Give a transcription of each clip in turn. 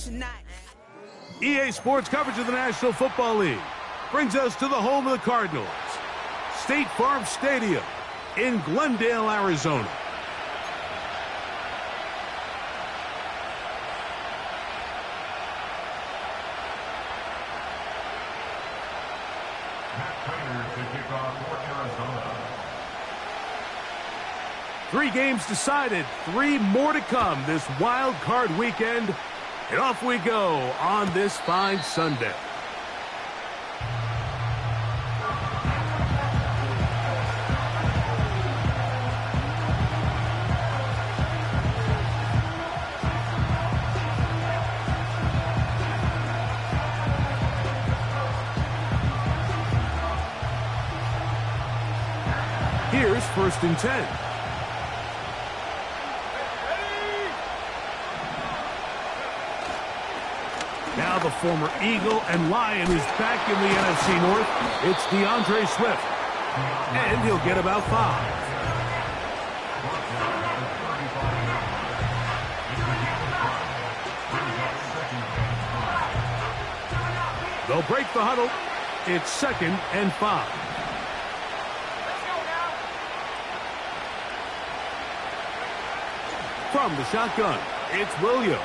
tonight. EA Sports coverage of the National Football League brings us to the home of the Cardinals, State Farm Stadium in Glendale, Arizona. Three games decided, three more to come this wild card weekend. And off we go on this fine Sunday. Here's 1st and 10. Now the former Eagle and Lion is back in the NFC North. It's DeAndre Swift. And he'll get about 5. They'll break the huddle. It's 2nd and 5. From the shotgun, it's Williams.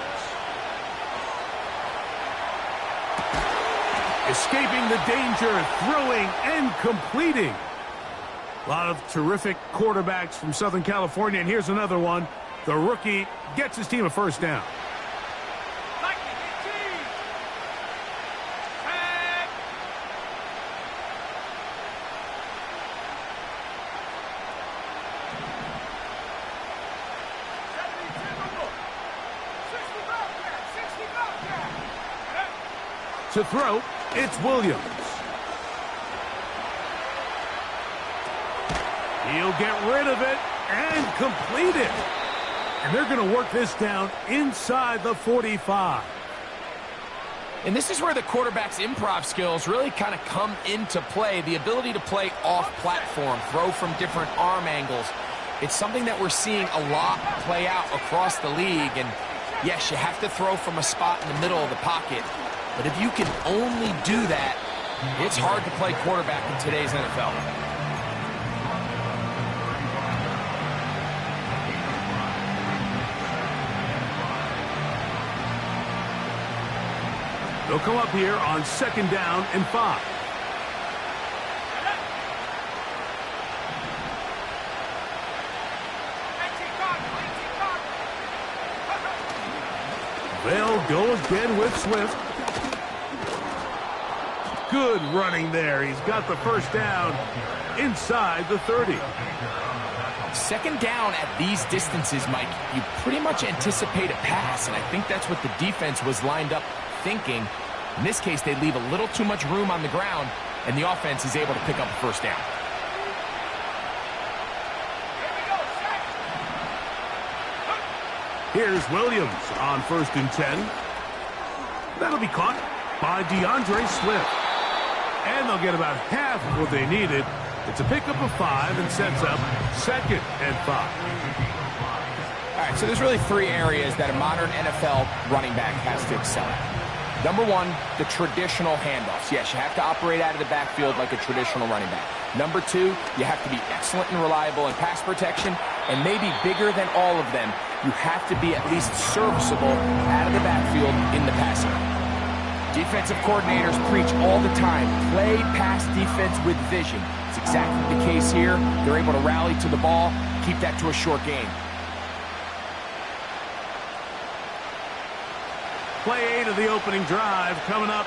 Escaping the danger, throwing and completing. A lot of terrific quarterbacks from Southern California, and here's another one. The rookie gets his team a 1st down. To throw, it's Williams. He'll get rid of it and complete it. And they're going to work this down inside the 45. And this is where the quarterback's improv skills really kind of come into play. The ability to play off-platform, throw from different arm angles. It's something that we're seeing a lot play out across the league. And yes, you have to throw from a spot in the middle of the pocket. But if you can only do that, it's hard to play quarterback in today's NFL. They'll come up here on 2nd down and 5. They'll go again with Swift. Good running there. He's got the 1st down inside the 30. 2nd down at these distances, Mike, you pretty much anticipate a pass, and I think that's what the defense was lined up thinking. In this case, they leave a little too much room on the ground, and the offense is able to pick up a 1st down. Here's Williams on 1st and 10. That'll be caught by DeAndre Swift. And they'll get about half of what they needed. It's a pickup of 5 and sets up 2nd and 5. All right, so there's really 3 areas that a modern NFL running back has to excel at. Number 1, the traditional handoffs. Yes, you have to operate out of the backfield like a traditional running back. Number 2, you have to be excellent and reliable in pass protection. And maybe bigger than all of them, you have to be at least serviceable out of the backfield in the passing. Defensive coordinators preach all the time, play pass defense with vision. It's exactly the case here. They're able to rally to the ball, keep that to a short game. Play 8 of the opening drive coming up,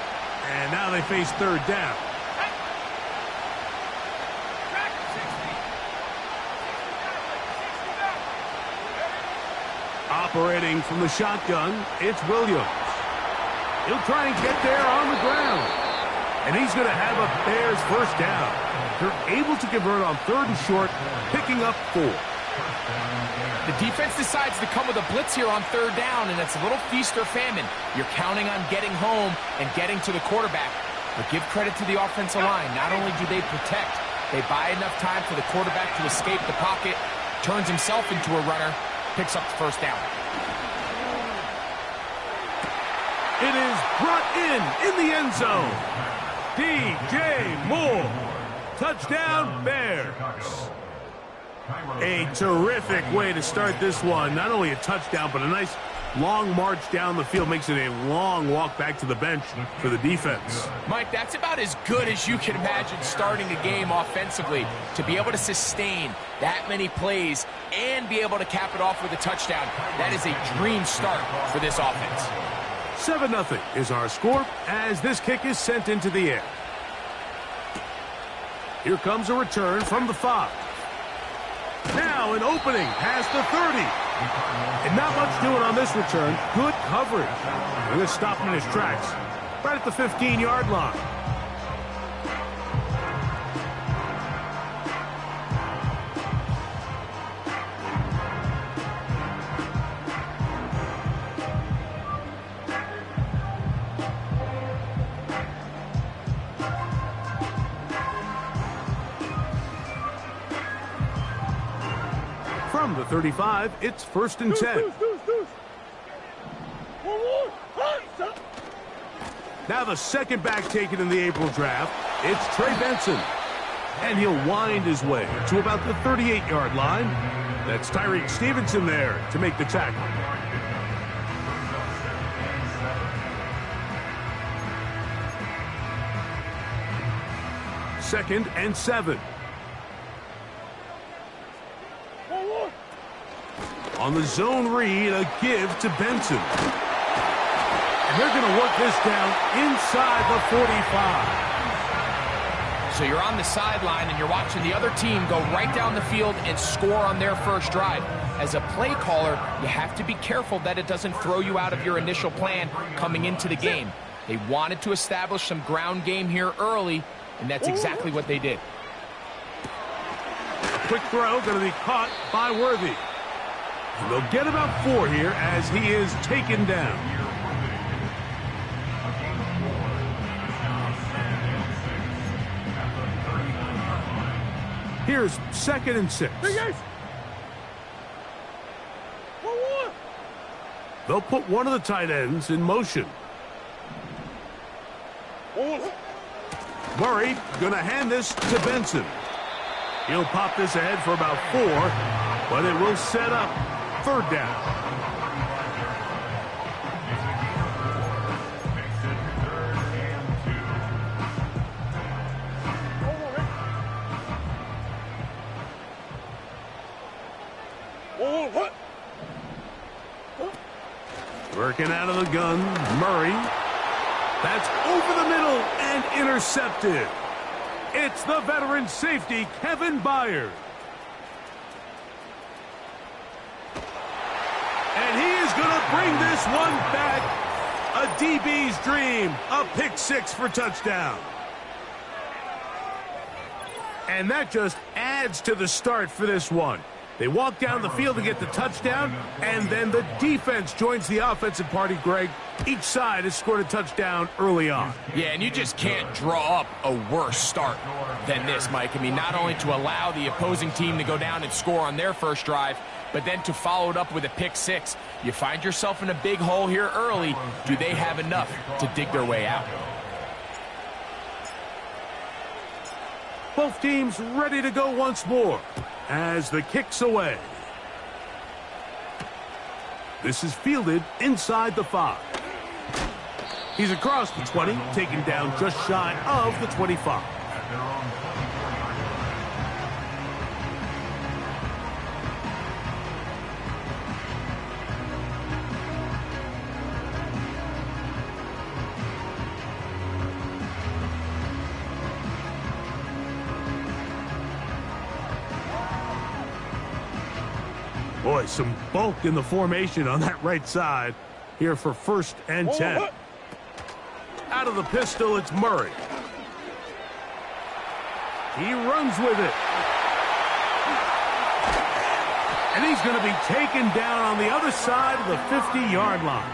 and now they face 3rd down. Operating from the shotgun, it's Williams. He'll try and get there on the ground. And he's going to have a Bears 1st down. They're able to convert on 3rd and short, picking up 4. The defense decides to come with a blitz here on 3rd down, and it's a little feast or famine. You're counting on getting home and getting to the quarterback. But give credit to the offensive line. Not only do they protect, they buy enough time for the quarterback to escape the pocket, turns himself into a runner, picks up the 1st down. It is brought in the end zone. DJ Moore. Touchdown, Bears. A terrific way to start this one. Not only a touchdown, but a nice long march down the field. Makes it a long walk back to the bench for the defense. Mike, that's about as good as you can imagine starting a game offensively. To be able to sustain that many plays and be able to cap it off with a touchdown, that is a dream start for this offense. 7-0 is our score as this kick is sent into the air. Here comes a return from the 5. Now an opening past the 30. And not much doing on this return. Good coverage. And this stopped him in his tracks. Right at the 15-yard line. From the 35, it's 1st and 10. Now the second back taken in the April draft, it's Trey Benson. And he'll wind his way to about the 38-yard line. That's Tyreek Stevenson there to make the tackle. Second and 7. On the zone read, a give to Benson. And they're going to work this down inside the 45. So you're on the sideline and you're watching the other team go right down the field and score on their first drive. As a play caller, you have to be careful that it doesn't throw you out of your initial plan coming into the game. They wanted to establish some ground game here early, and that's exactly what they did. A quick throw going to be caught by Worthy. And they'll get about 4 here as he is taken down. Here's 2nd and 6. They'll put one of the tight ends in motion. Murray going to hand this to Benson. He'll pop this ahead for about 4, but it will set up 3rd down. Working out of the gun, Murray. That's over the middle and intercepted. It's the veteran safety, Kevin Byard. And he is going to bring this one back. A DB's dream. A pick 6 for touchdown. And that just adds to the start for this one. They walk down the field to get the touchdown, and then the defense joins the offensive party, Greg. Each side has scored a touchdown early on. Yeah, and you just can't draw up a worse start than this, Mike. I mean, not only to allow the opposing team to go down and score on their first drive, but then to follow it up with a pick 6. You find yourself in a big hole here early. Do they have enough to dig their way out? Both teams ready to go once more as the kick's away. This is fielded inside the 5. He's across the 20, taken down just shy of the 25. Boy, some bulk in the formation on that right side here for 1st and 10. Out of the pistol, it's Murray. He runs with it. And he's going to be taken down on the other side of the 50-yard line.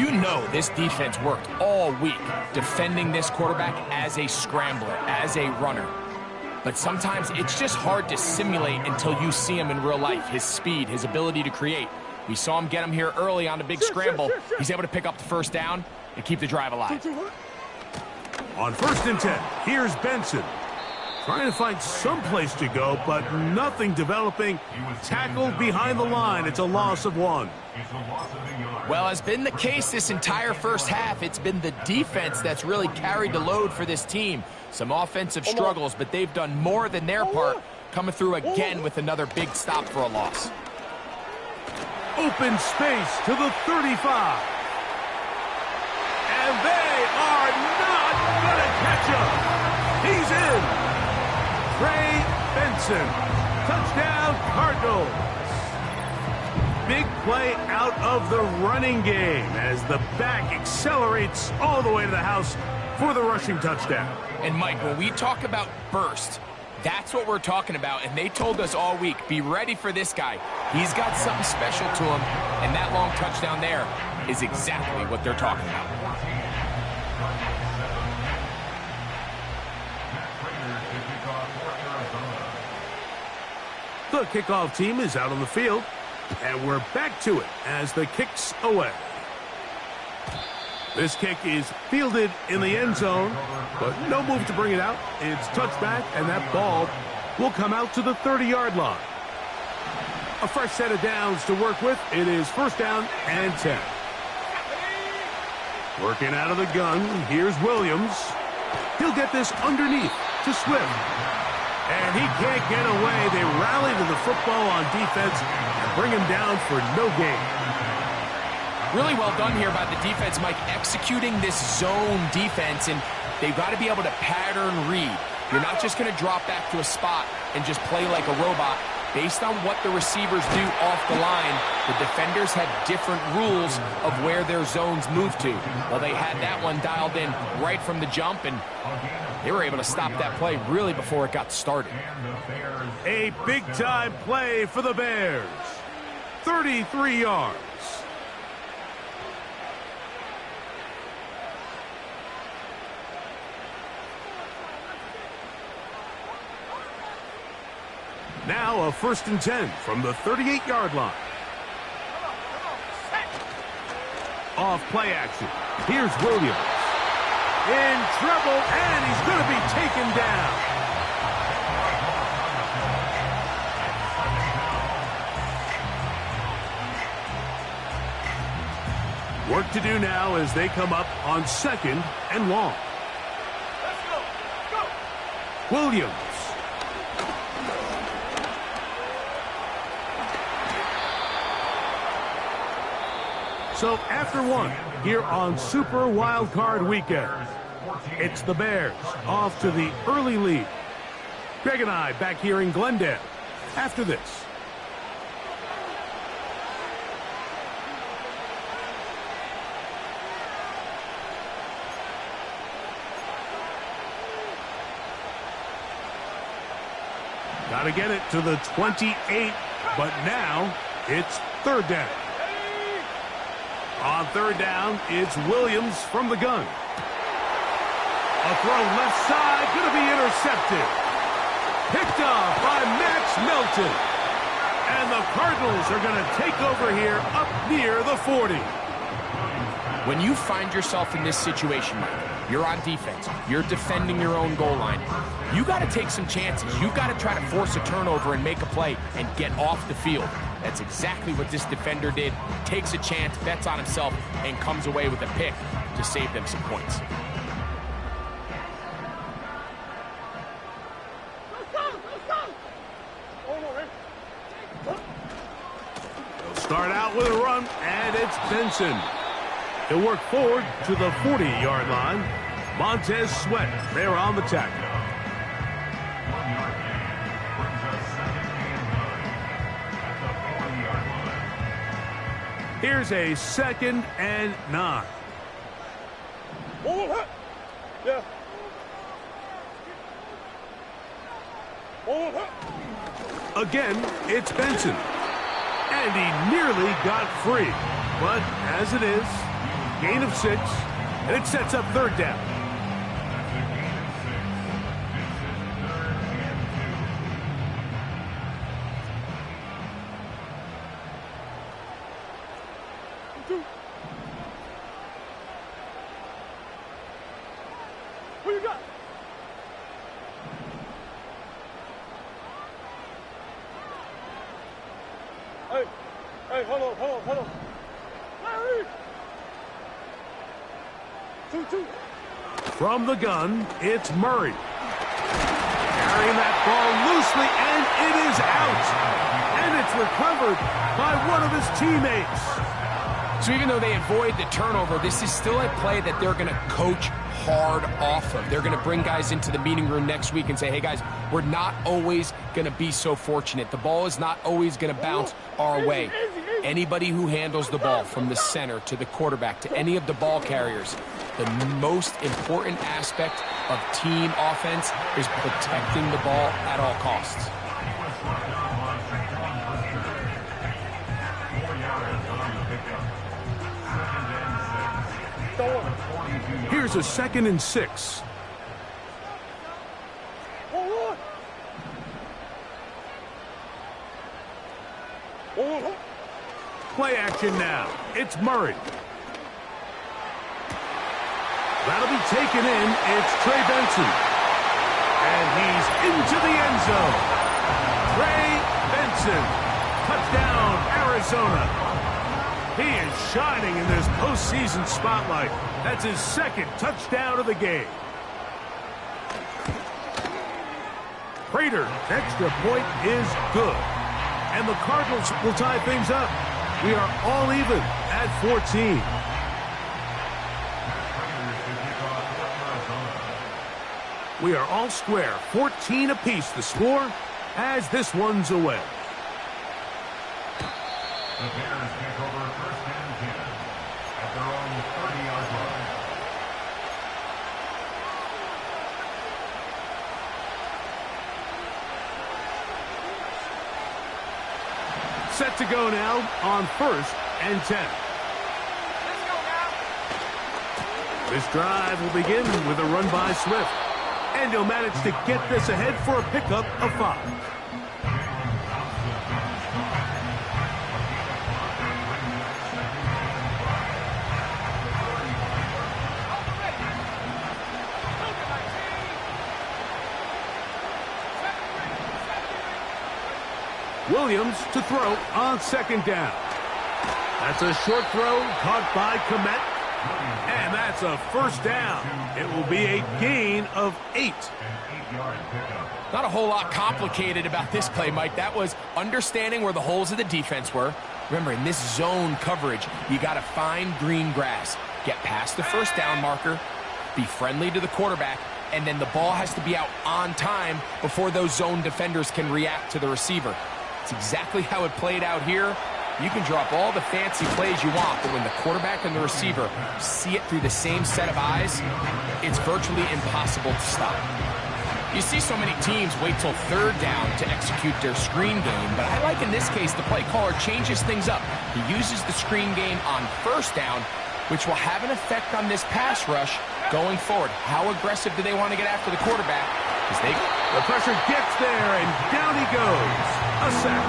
You know this defense worked all week defending this quarterback as a scrambler, as a runner. But sometimes it's just hard to simulate until you see him in real life, his speed, his ability to create. We saw him get him here early on the big scramble. He's able to pick up the first down and keep the drive alive. On 1st and 10, here's Benson. Trying to find some place to go, but nothing developing. Tackled behind the line. It's a loss of 1. Well, has been the case this entire first half. It's been the defense that's really carried the load for this team. Some offensive struggles, but they've done more than their part, coming through again with another big stop for a loss. Open space to the 35. And they are not going to catch him. He's in. Trey Benson. Touchdown, Cardinals. Big play out of the running game as the back accelerates all the way to the house for the rushing touchdown. And Mike, when we talk about burst, that's what we're talking about, and they told us all week, be ready for this guy. He's got something special to him, and that long touchdown there is exactly what they're talking about. The kickoff team is out on the field, and we're back to it as the kick's away. This kick is fielded in the end zone, but no move to bring it out. It's touchback, and that ball will come out to the 30-yard line. A fresh set of downs to work with. It is 1st down and 10. Working out of the gun, here's Williams. He'll get this underneath to Swift. And he can't get away. They rally to the football on defense and bring him down for no gain. Really well done here by the defense, Mike, executing this zone defense, and they've got to be able to pattern read. You're not just going to drop back to a spot and just play like a robot. Based on what the receivers do off the line, the defenders have different rules of where their zones move to. Well, they had that one dialed in right from the jump, and they were able to stop that play really before it got started. A big-time play for the Bears. 33 yards. Now a 1st and 10 from the 38-yard line. Off play action. Here's Williams. In trouble, and he's going to be taken down. Work to do now as they come up on 2nd and long. Williams. So after one, here on Super Wild Card Weekend, it's the Bears off to the early lead. Greg and I back here in Glendale after this. Got to get it to the 28, but now it's 3rd down. On 3rd down, it's Williams from the gun. A throw left side, going to be intercepted. Picked off by Max Melton. And the Cardinals are going to take over here up near the 40. When you find yourself in this situation, Mike, you're on defense, you're defending your own goal line, you got to take some chances. You got to try to force a turnover and make a play and get off the field. That's exactly what this defender did. Takes a chance, bets on himself, and comes away with a pick to save them some points. They'll start out with a run, and it's Benson. He'll work forward to the 40-yard line. Montez Sweat there on the tackle. Here's a 2nd and 9. Yeah. Again, it's Benson. And he nearly got free. But as it is, gain of 6, and it sets up 3rd down. Hey, hold on. Larry! 2-2. From the gun, it's Murray. Carrying that ball loosely, and it is out. And it's recovered by one of his teammates. So even though they avoid the turnover, this is still a play that they're going to coach hard off of. They're going to bring guys into the meeting room next week and say, hey, guys, we're not always going to be so fortunate. The ball is not always going to bounce our way. Anybody who handles the ball from the center to the quarterback to any of the ball carriers, the most important aspect of team offense is protecting the ball at all costs. Here's a 2nd and 6. Play action now. It's Murray. That'll be taken in. It's Trey Benson. And he's into the end zone. Trey Benson. Touchdown, Arizona. He is shining in this postseason spotlight. That's his 2nd touchdown of the game. Prater's extra point is good. And the Cardinals will tie things up. We are all even at 14. We are all square. 14 apiece the score as this one's away. The Bears take over 1st and 10 at their own 30-yard line. Set to go now on 1st and 10. Let's go now. This drive will begin with a run by Swift. And he'll manage to get this ahead for a pickup of 5. Williams to throw on 2nd down. That's a short throw caught by Komet. And that's a 1st down. It will be a gain of 8. Not a whole lot complicated about this play, Mike. That was understanding where the holes of the defense were. Remember, in this zone coverage, you got to find green grass. Get past the 1st down marker, be friendly to the quarterback, and then the ball has to be out on time before those zone defenders can react to the receiver. It's exactly how it played out here. You can drop all the fancy plays you want, but when the quarterback and the receiver see it through the same set of eyes, it's virtually impossible to stop. You see so many teams wait till 3rd down to execute their screen game, but I like in this case the play caller changes things up. He uses the screen game on 1st down, which will have an effect on this pass rush going forward. How aggressive do they want to get after the quarterback? The pressure gets there, and down he goes. A sack.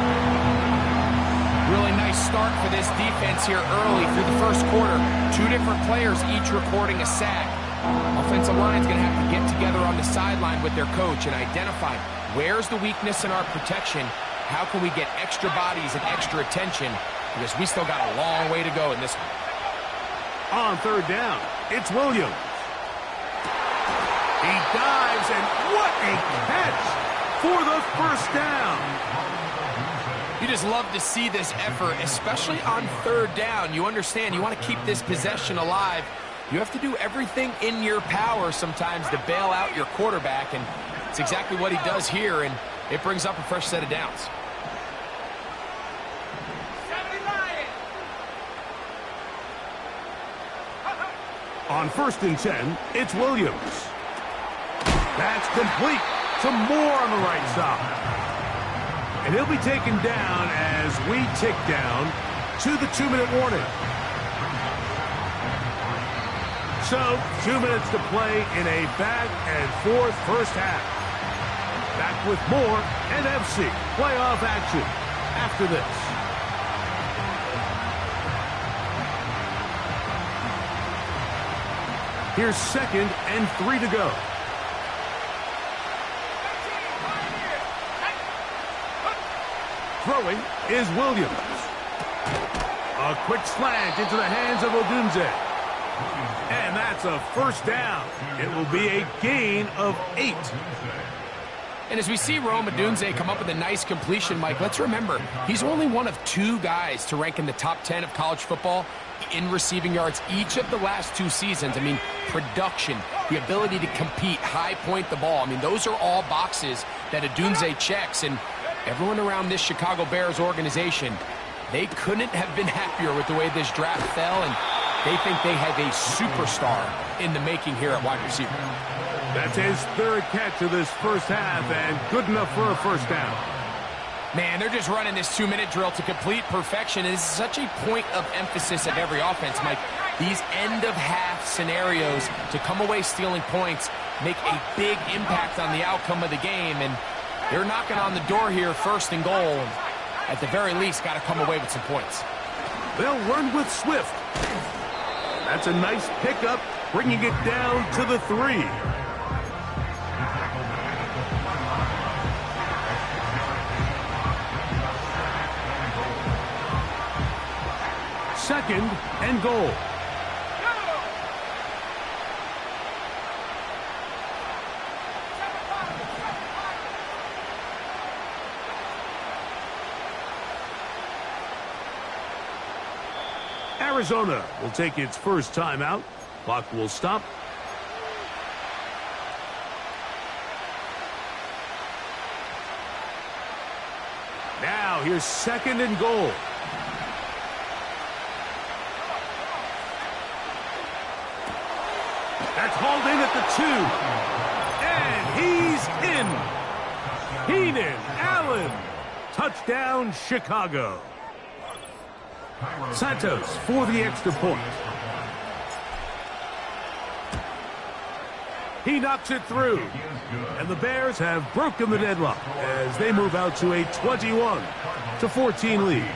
Really nice start for this defense here early through the 1st quarter. 2 different players each recording a sack. Offensive line's going to have to get together on the sideline with their coach and identify where's the weakness in our protection, how can we get extra bodies and extra attention, because we still got a long way to go in this one. On 3rd down, it's Williams. He dives, and what a catch for the 1st down. You just love to see this effort, especially on 3rd down. You understand, you want to keep this possession alive. You have to do everything in your power sometimes to bail out your quarterback, and it's exactly what he does here, and it brings up a fresh set of downs. On 1st and 10, it's Williams. That's complete to Moore on the right side. And he'll be taken down as we tick down to the 2-minute warning. So, 2 minutes to play in a back-and-forth 1st half. Back with more NFC playoff action after this. Here's 2nd and 3 to go. Throwing is Williams. A quick slant into the hands of Odunze. And that's a first down. It will be a gain of 8. And as we see Rome Odunze come up with a nice completion, Mike, let's remember, he's only one of 2 guys to rank in the top 10 of college football in receiving yards each of the last 2 seasons. I mean, production, the ability to compete, high point the ball. I mean, those are all boxes that Odunze checks, and everyone around this Chicago Bears organization, they couldn't have been happier with the way this draft fell, and they think they have a superstar in the making here at wide receiver. That's his 3rd catch of this first half, and good enough for a first down. Man, they're just running this 2-minute drill to complete perfection. It is such a point of emphasis of every offense, Mike. These end-of-half scenarios to come away stealing points make a big impact on the outcome of the game, and they're knocking on the door here, 1st and goal. At the very least, got to come away with some points. They'll run with Swift. That's a nice pickup, bringing it down to the 3. Second and goal. Arizona will take its first timeout. Clock will stop. Now here's 2nd and goal. That's hauled in at the 2. And he's in. Heenan Allen. Touchdown, Chicago. Santos for the extra point. He knocks it through. And the Bears have broken the deadlock as they move out to a 21-14 lead.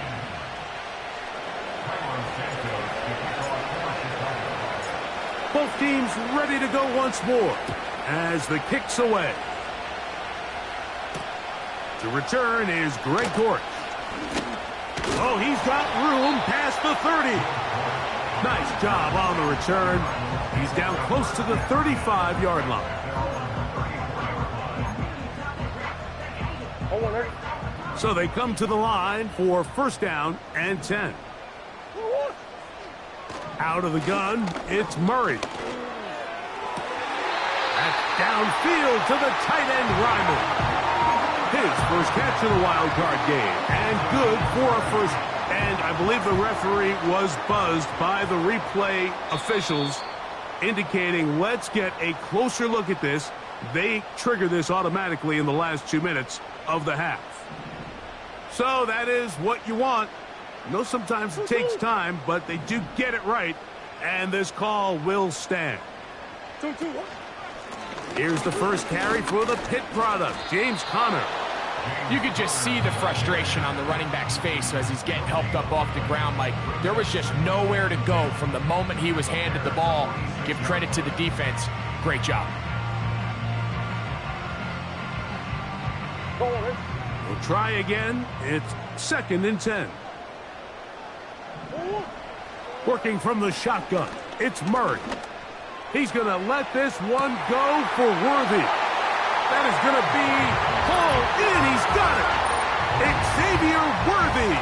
Both teams ready to go once more as the kick's away. To return is Greg Dortch. Oh, he's got room past the 30. Nice job on the return. He's down close to the 35-yard line. So they come to the line for 1st down and 10. Out of the gun, it's Murray. That's downfield to the tight end, Ryman. His first catch in the wild card game, and good for a first. And I believe the referee was buzzed by the replay officials, indicating let's get a closer look at this. They trigger this automatically in the last 2 minutes of the half. So that is what you want. I know sometimes it takes time, but they do get it right, and this call will stand. Here's the first carry for the Pitt product, James Conner. You could just see the frustration on the running back's face as he's getting helped up off the ground. Like, there was just nowhere to go from the moment he was handed the ball. Give credit to the defense. Great job. We'll try again. It's 2nd and 10. Working from the shotgun, it's Murray. He's going to let this one go for Worthy. That is going to be pulled in. He's got it. Xavier Worthy.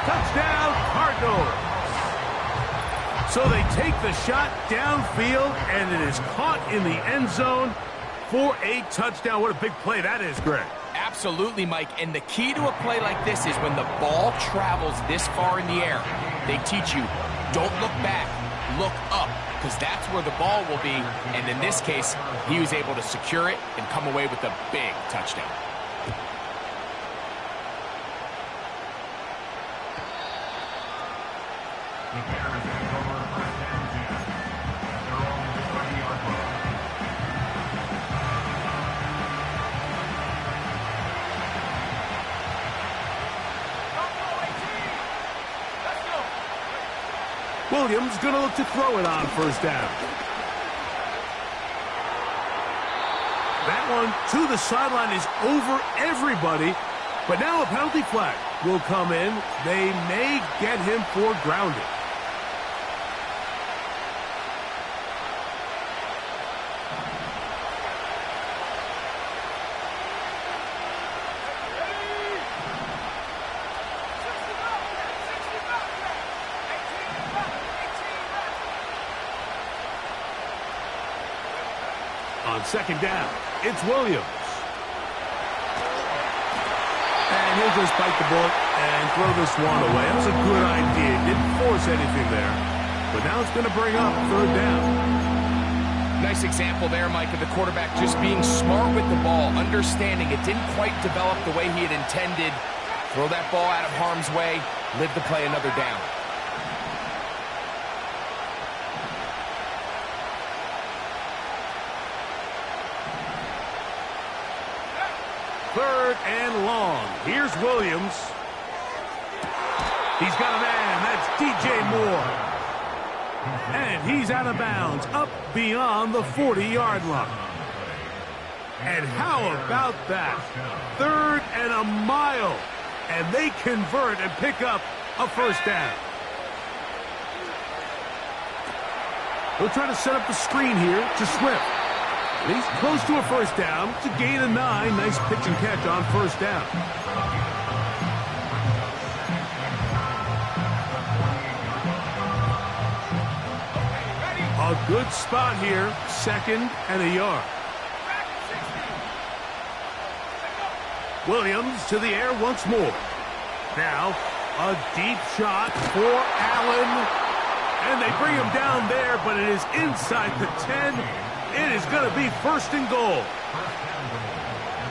Touchdown, Cardinals. So they take the shot downfield, and it is caught in the end zone for a touchdown. What a big play that is, Greg. Absolutely, Mike. And the key to a play like this is when the ball travels this far in the air, they teach you, don't look back, look up, because that's where the ball will be. And in this case, he was able to secure it and come away with a big touchdown. The Bears take over 1st and 10 at their own 20-yard line. Williams going to look to throw it on 1st down. That one to the sideline is over everybody, But now a penalty flag will come in. They may get him for grounding. On second down, it's Williams. And he'll just bite the bullet and throw this one away. That was a good idea. Didn't force anything there. But now it's going to bring up third down. Nice example there, Mike, of the quarterback just being smart with the ball, understanding it didn't quite develop the way he had intended. Throw that ball out of harm's way, live to play another down. Third and long. Here's Williams. He's got a man. That's DJ Moore. And he's out of bounds, up beyond the 40-yard line. And how about that? Third and a mile. And they convert and pick up a first down. They'll try to set up the screen here to Swift. He's close to a first down. It's a gain of 9. Nice pitch and catch on first down. A good spot here. Second and a yard. Williams to the air once more. Now, a deep shot for Allen. And they bring him down there, but it is inside the 10. It is going to be first and goal.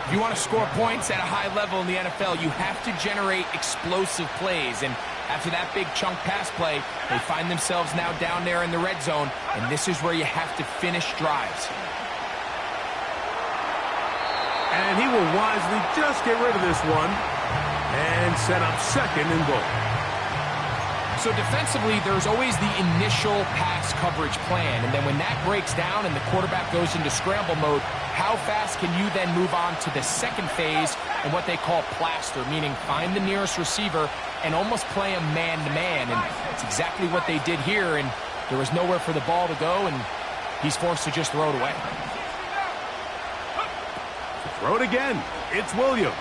If you want to score points at a high level in the NFL, you have to generate explosive plays. And after that big chunk pass play, they find themselves now down there in the red zone. And this is where you have to finish drives. And he will wisely just get rid of this one and set up second and goal. So defensively, there's always the initial pass coverage plan. And then when that breaks down and the quarterback goes into scramble mode, how fast can you then move on to the second phase and what they call plaster, meaning find the nearest receiver and almost play him man-to-man. And it's exactly what they did here. And there was nowhere for the ball to go, and he's forced to just throw it away. Throw it again. It's Williams.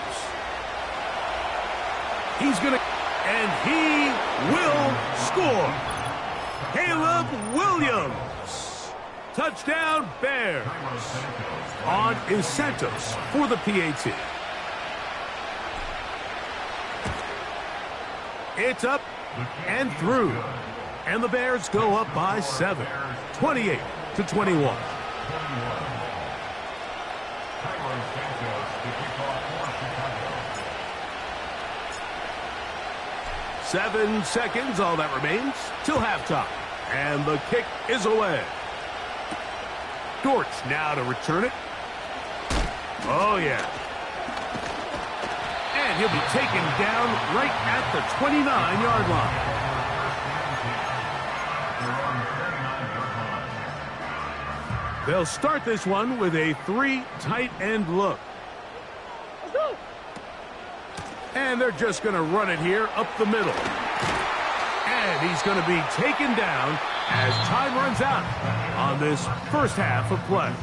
He's going to... And he will score. Caleb Williams. Touchdown Bears. On Santos for the PAT. It's up and through. And the Bears go up by 7. 28-21. 7 seconds, all that remains, till halftime. And the kick is away. Dortch now to return it. Oh, yeah. And he'll be taken down right at the 29-yard line. They'll start this one with a 3 tight end look. Let's go. And they're just going to run it here up the middle. And he's going to be taken down as time runs out on this first half of play.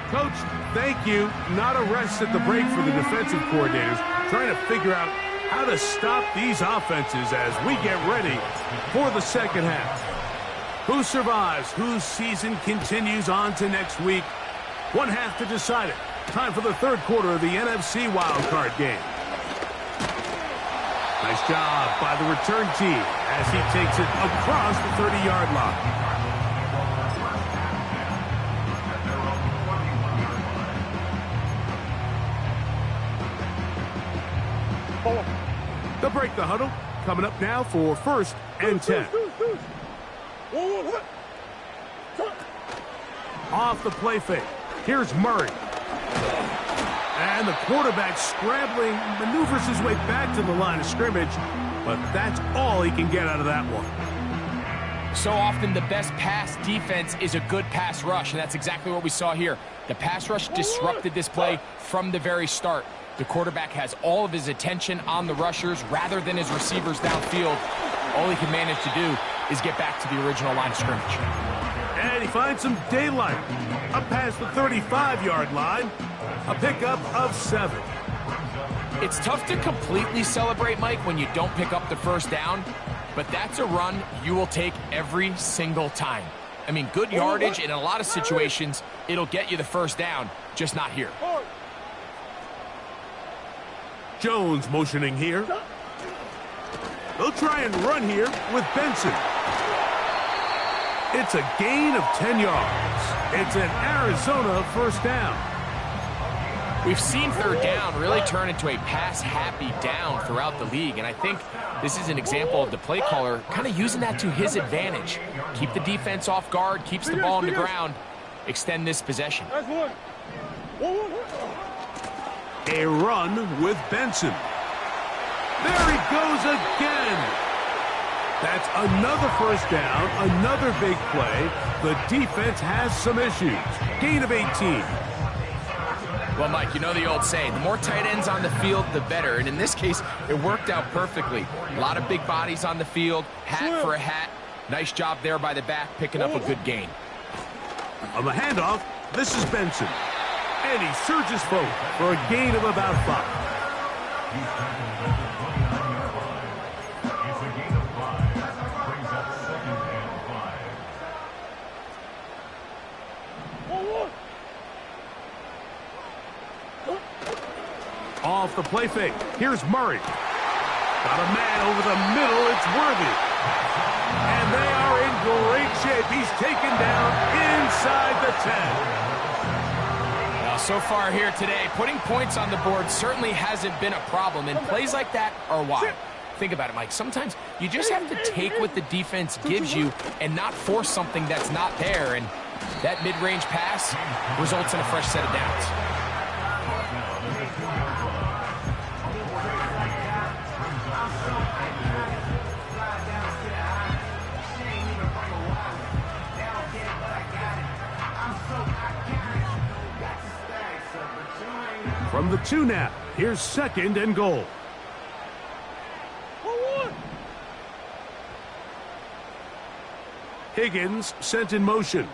Coach, thank you. Not a rest at the break for the defensive coordinators, trying to figure out how to stop these offenses as we get ready for the second half. Who survives? Whose season continues on to next week? One half to decide it. Time for the third quarter of the NFC wildcard game. Nice job by the return team as he takes it across the 30-yard line. They'll break the huddle. Coming up now for first and 10. Off the play fake. Here's Murray. And the quarterback scrambling, maneuvers his way back to the line of scrimmage, but that's all he can get out of that one. So often the best pass defense is a good pass rush, and that's exactly what we saw here. The pass rush disrupted this play from the very start. The quarterback has all of his attention on the rushers rather than his receivers downfield. All he can manage to do is get back to the original line of scrimmage. And he finds some daylight. Up past the 35-yard line. A pickup of 7. It's tough to completely celebrate, Mike, when you don't pick up the first down, but that's a run you will take every single time. I mean, good yardage in a lot of situations, it'll get you the first down, just not here. Jones motioning here. They'll try and run here with Benson. It's a gain of 10 yards. It's an Arizona first down. We've seen third down really turn into a pass-happy down throughout the league, and I think this is an example of the play caller kind of using that to his advantage. Keep the defense off guard, keeps the ball on the ground, extend this possession. A run with Benson. There he goes again. That's another first down, another big play. The defense has some issues. Gain of 18. Well, Mike, you know the old saying, the more tight ends on the field, the better. And in this case, it worked out perfectly. A lot of big bodies on the field, hat for a hat. Nice job there by the back, picking up a good gain. On the handoff, this is Benson. And he surges forward for a gain of about 5. It's a gain of 5. Brings up 2nd and 5. Off the play fake. Here's Murray. Got a man over the middle. It's Worthy. And they are in great shape. He's taken down inside the 10. So far here today, putting points on the board certainly hasn't been a problem, and plays like that are why. Think about it, Mike. Sometimes you just have to take what the defense gives you and not force something that's not there, and that mid-range pass results in a fresh set of downs. From the 2 now, here's 2nd and goal. Higgins sent in motion.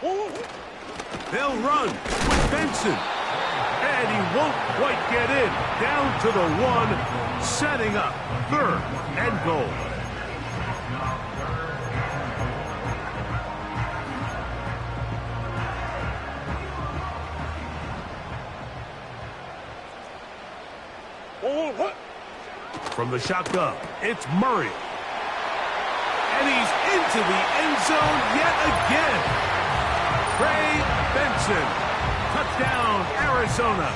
They'll run with Benson. And he won't quite get in. Down to the 1, setting up 3rd and goal. From the shotgun, it's Murray. And he's into the end zone yet again. Trey Benson. Touchdown, Arizona.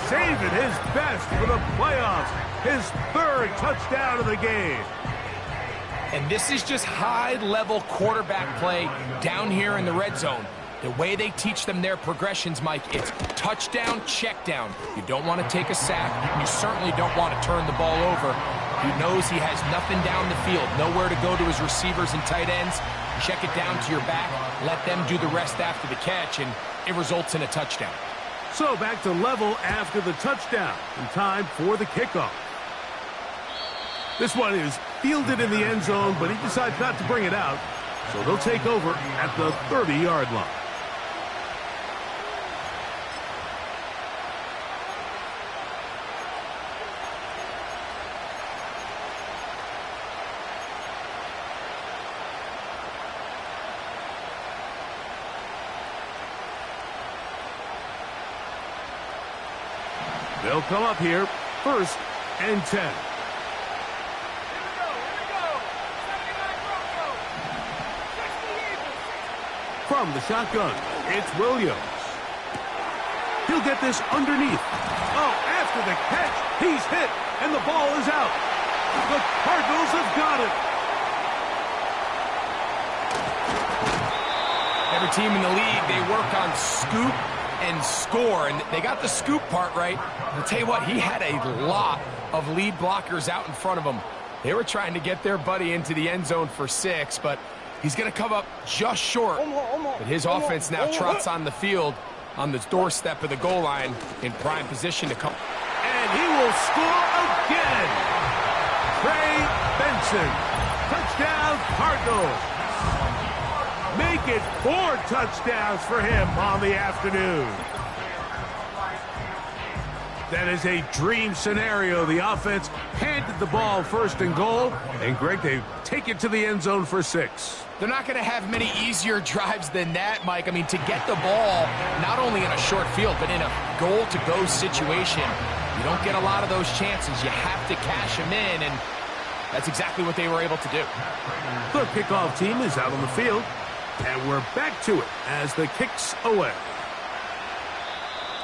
Saving his best for the playoffs. His 3rd touchdown of the game. And this is just high-level quarterback play down here in the red zone. The way they teach them their progressions, Mike, it's touchdown, check down. You don't want to take a sack. You certainly don't want to turn the ball over. He knows he has nothing down the field, nowhere to go to his receivers and tight ends. Check it down to your back, let them do the rest after the catch, and it results in a touchdown. So back to level after the touchdown, and time for the kickoff. This one is fielded in the end zone, but he decides not to bring it out, so they'll take over at the 30-yard line. They'll come up here, 1st and 10. From the shotgun, it's Williams. He'll get this underneath. Oh, after the catch, he's hit, and the ball is out. The Cardinals have got it. Every team in the league, they work on scoop and score, and they got the scoop part right. I'll tell you what, he had a lot of lead blockers out in front of him. They were trying to get their buddy into the end zone for 6, but he's going to come up just short. But his offense now trots on the field on the doorstep of the goal line in prime position to come. And he will score again. Trey Benson. Touchdown, Cardinals. Make it 4 touchdowns for him on the afternoon. That is a dream scenario. The offense handed the ball first and goal, and Greg, they take it to the end zone for 6. They're not going to have many easier drives than that, Mike. I mean, to get the ball, not only in a short field, but in a goal-to-go situation, you don't get a lot of those chances. You have to cash them in, and that's exactly what they were able to do. The kickoff team is out on the field, and we're back to it as the kick's away.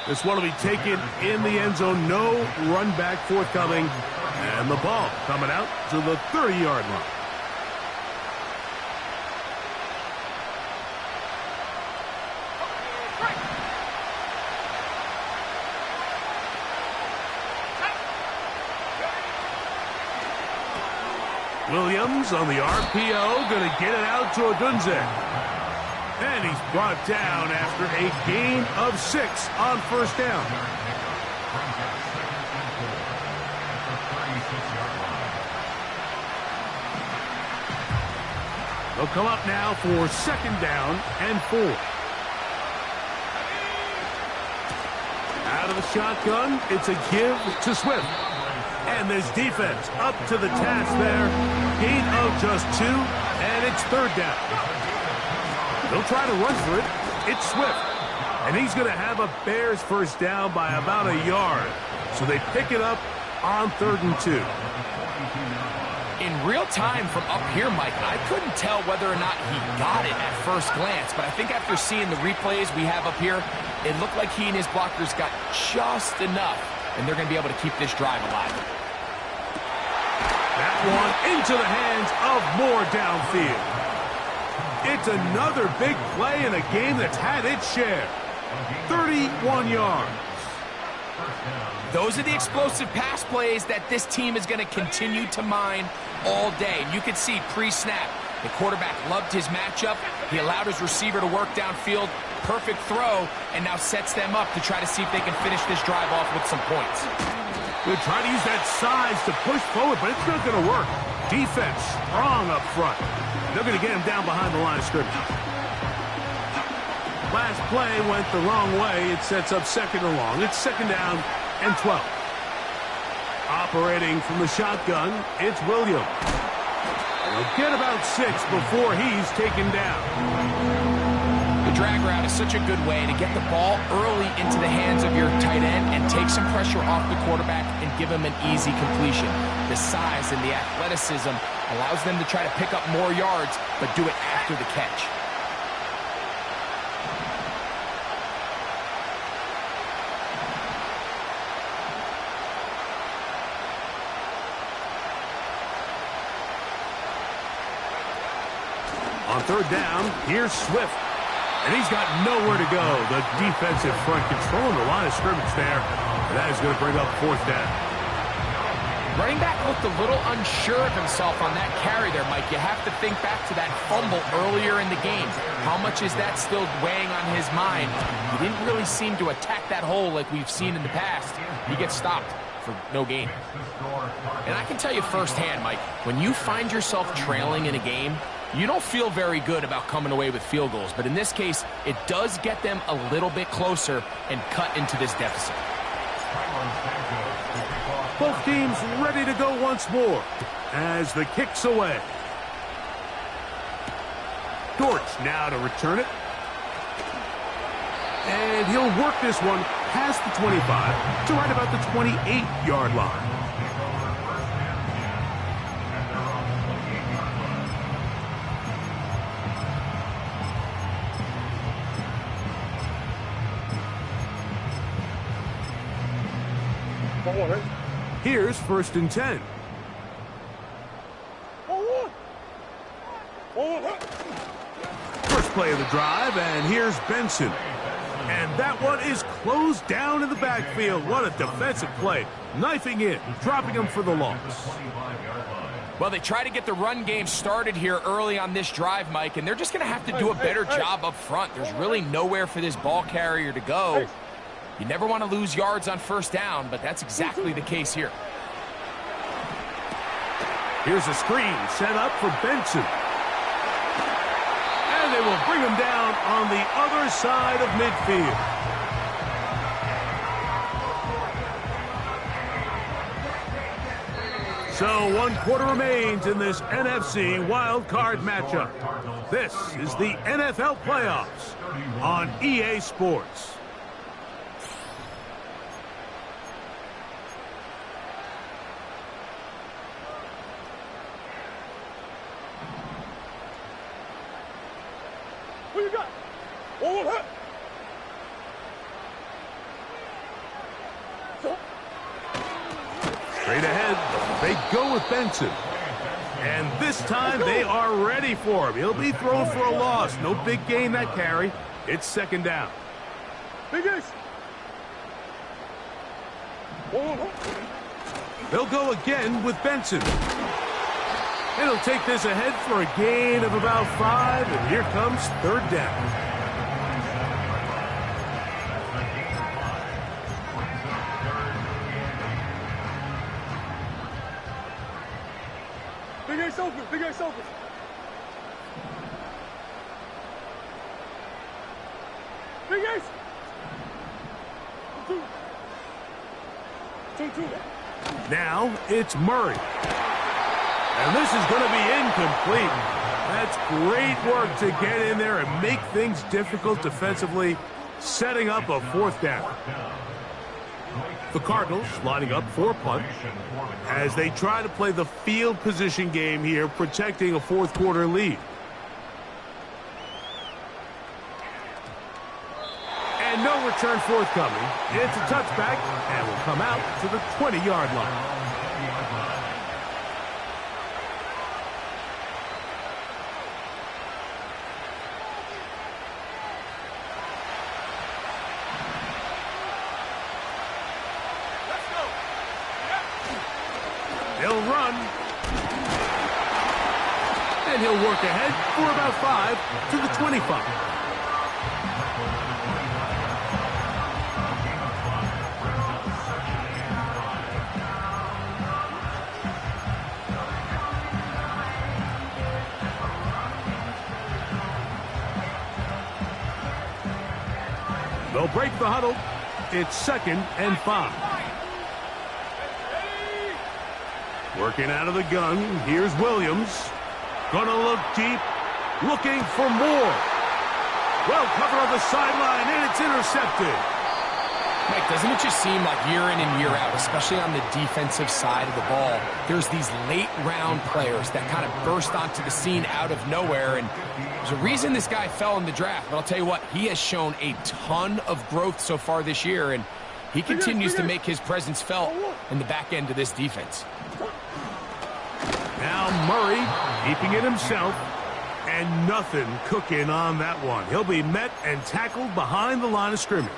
This one will be taken in the end zone. No run back forthcoming. And the ball coming out to the 30-yard line. Williams on the RPO, going to get it out to Odunze. And he's brought down after a gain of 6 on first down. They'll come up now for 2nd down and 4. Out of the shotgun, it's a give to Swift. And this defense up to the task there. Gain of just 2, and it's 3rd down. They'll try to run for it. It's Swift. And he's going to have a Bears first down by about a yard. So they pick it up on 3rd and 2. In real time from up here, Mike, I couldn't tell whether or not he got it at first glance. But I think after seeing the replays we have up here, it looked like he and his blockers got just enough. And they're going to be able to keep this drive alive. That one into the hands of Moore downfield. It's another big play in a game that's had its share. 31 yards. Those are the explosive pass plays that this team is going to continue to mine all day. And you can see pre-snap, the quarterback loved his matchup. He allowed his receiver to work downfield. Perfect throw, and now sets them up to try to see if they can finish this drive off with some points. They're trying to use that size to push forward, but it's not going to work. Defense strong up front. They're going to get him down behind the line of scrimmage. Last play went the wrong way. It sets up 2nd and long. It's 2nd down and 12. Operating from the shotgun, it's Williams. He'll get about 6 before he's taken down. The drag route is such a good way to get the ball early into the hands of your tight end and take some pressure off the quarterback and give him an easy completion. The size and the athleticism allows them to try to pick up more yards, but do it after the catch. On 3rd down, here's Swift. And he's got nowhere to go. The defensive front controlling the line of scrimmage there. And that is going to bring up 4th down. Running back looked a little unsure of himself on that carry there, Mike. You have to think back to that fumble earlier in the game. How much is that still weighing on his mind? He didn't really seem to attack that hole like we've seen in the past. He gets stopped for no gain. And I can tell you firsthand, Mike, when you find yourself trailing in a game, you don't feel very good about coming away with field goals. But in this case, it does get them a little bit closer and cut into this deficit. Both teams ready to go once more as the kick's away. Dortch now to return it. And he'll work this one past the 25 to right about the 28-yard line. Here's 1st and 10. First play of the drive, and here's Benson. And that one is closed down in the backfield. What a defensive play. Knifing in, dropping him for the loss. Well, they try to get the run game started here early on this drive, Mike, and they're just going to have to do a better job up front. There's really nowhere for this ball carrier to go. You never want to lose yards on first down, but that's exactly the case here. Here's a screen set up for Benson. And they will bring him down on the other side of midfield. So 1 quarter remains in this NFC wild card matchup. This is the NFL playoffs on EA Sports. Who you got? Oh, Straight ahead, they go with Benson. And this time they are ready for him. He'll be thrown for a loss. No big gain that carry. It's second down. Big Ace. They'll go again with Benson. It'll take this ahead for a gain of about 5, and here comes third down. Big Ace open. Big Ace open. Big Ace. 2-2. Now it's Murray. And this is going to be incomplete. That's great work to get in there and make things difficult defensively, setting up a fourth down. The Cardinals lining up for a punt as they try to play the field position game here, protecting a fourth quarter lead. And no return forthcoming. It's a touchback and will come out to the 20-yard line. He'll run. And he'll work ahead for about 5 to the 25. They'll break the huddle. It's 2nd and 5. Working out of the gun, here's Williams. Gonna look deep, looking for more. Well covered on the sideline, and it's intercepted. Mike, doesn't it just seem like year in and year out, especially on the defensive side of the ball, there's these late-round players that kind of burst onto the scene out of nowhere, and there's a reason this guy fell in the draft, but I'll tell you what, he has shown a ton of growth so far this year, and he continues to make his presence felt in the back end of this defense. Now Murray keeping it himself, and nothing cooking on that one. He'll be met and tackled behind the line of scrimmage.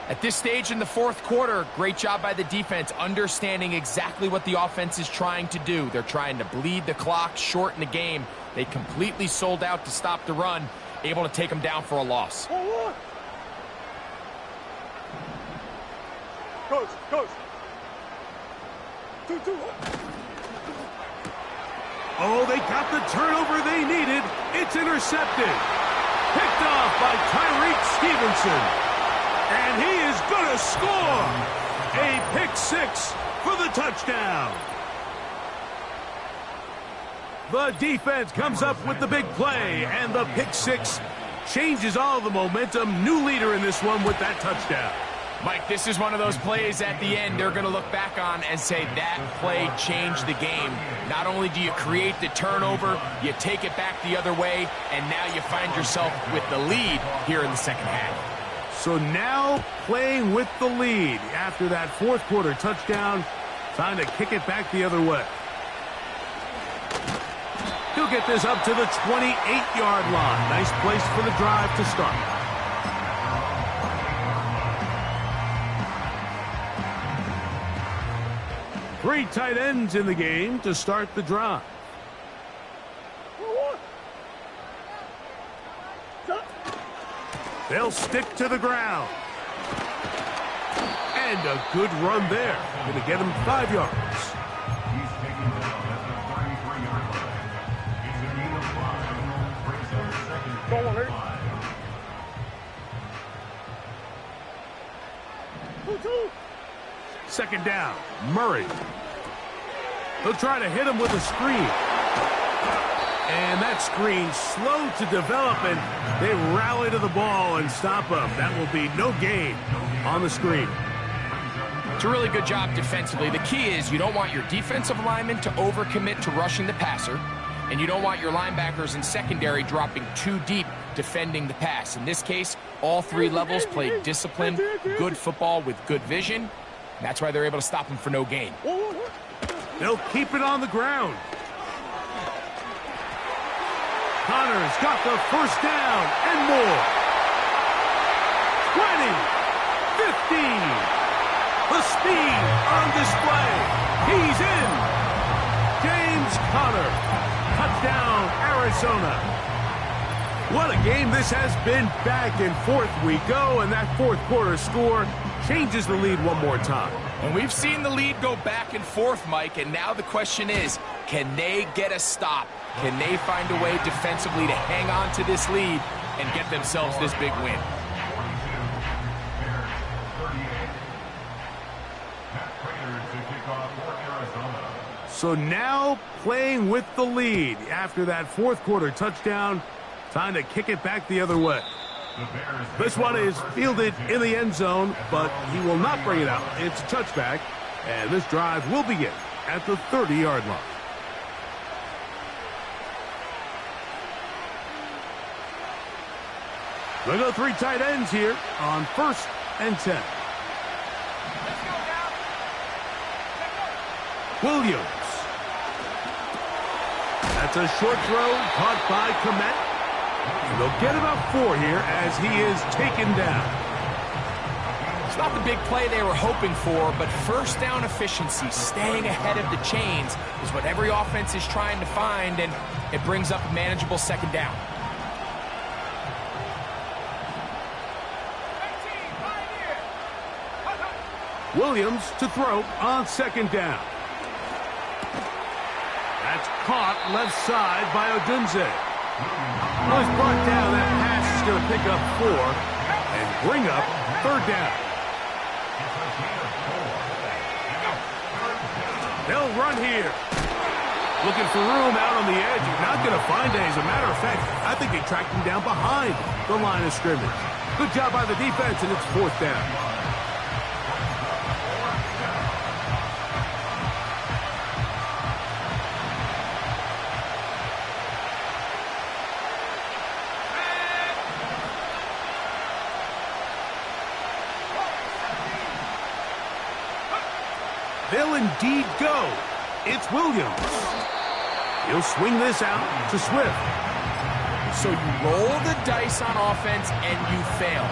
At this stage in the fourth quarter, great job by the defense, understanding exactly what the offense is trying to do. They're trying to bleed the clock, shorten the game. They completely sold out to stop the run, able to take them down for a loss. Coach. 2-2. Oh, they got the turnover they needed. It's intercepted. Picked off by Tyreek Stevenson. And he is going to score. A pick 6 for the touchdown. The defense comes up with the big play, and the pick 6 changes all the momentum. New leader in this one with that touchdown. Mike, this is one of those plays at the end they're going to look back on and say that play changed the game. Not only do you create the turnover, you take it back the other way, and now you find yourself with the lead here in the second half. So now playing with the lead after that fourth quarter touchdown, time to kick it back the other way. He'll get this up to the 28-yard line. Nice place for the drive to start. Three tight ends in the game to start the drive. They'll stick to the ground. And a good run there. Going to get him 5 yards. He's taking down at the 33-yard line. It's a gain of 5. Brings up second Go on, and Larry. 5. 2-2. Second down, Murray. He'll try to hit him with a screen. And that screen slow to develop, and they rally to the ball and stop him. That will be no gain on the screen. It's a really good job defensively. The key is you don't want your defensive linemen to overcommit to rushing the passer, and you don't want your linebackers in secondary dropping too deep defending the pass. In this case, all three levels played disciplined, good football with good vision. That's why they're able to stop him for no gain. They'll keep it on the ground. Connor's got the first down and more. 20, 15. The speed on display. He's in. James Conner. Touchdown, Arizona. What a game this has been. Back and forth we go, and that fourth quarter score changes the lead one more time. And we've seen the lead go back and forth, Mike, and now the question is, can they get a stop? Can they find a way defensively to hang on to this lead and get themselves this big win? 42, So now playing with the lead after that fourth quarter touchdown. Time to kick it back the other way. This one is fielded in the end zone, but he will not bring it out. It's a touchback, and this drive will begin at the 30-yard line. We'll go three tight ends here on 1st and 10. Williams. That's a short throw caught by Komet. And they'll get about 4 here as he is taken down. It's not the big play they were hoping for, but first down efficiency, staying ahead of the chains, is what every offense is trying to find, and it brings up a manageable second down. Williams to throw on second down. That's caught left side by Odunze. Well, he's brought down. That pass is going to pick up 4 and bring up 3rd down. They'll run here. Looking for room out on the edge. He's not going to find it. As a matter of fact, I think they tracked him down behind the line of scrimmage. Good job by the defense, and it's 4th down. They'll indeed go. It's Williams. He'll swing this out to Swift. So you roll the dice on offense and you fail.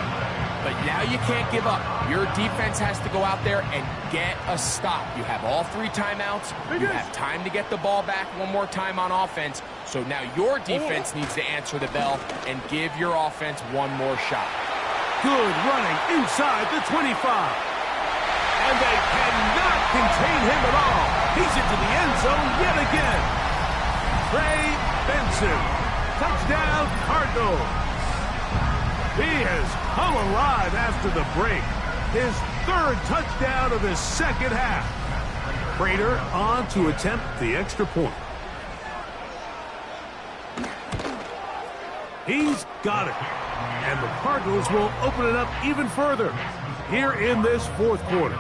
But now you can't give up. Your defense has to go out there and get a stop. You have all 3 timeouts. You have time to get the ball back one more time on offense. So now your defense needs to answer the bell and give your offense one more shot. Good running inside the 25. And they cannot contain him at all. He's into the end zone yet again. Trey Benson. Touchdown, Cardinals. He has come alive after the break. His 3rd touchdown of the second half. Prater on to attempt the extra point. He's got it. And the Cardinals will open it up even further here in this fourth quarter.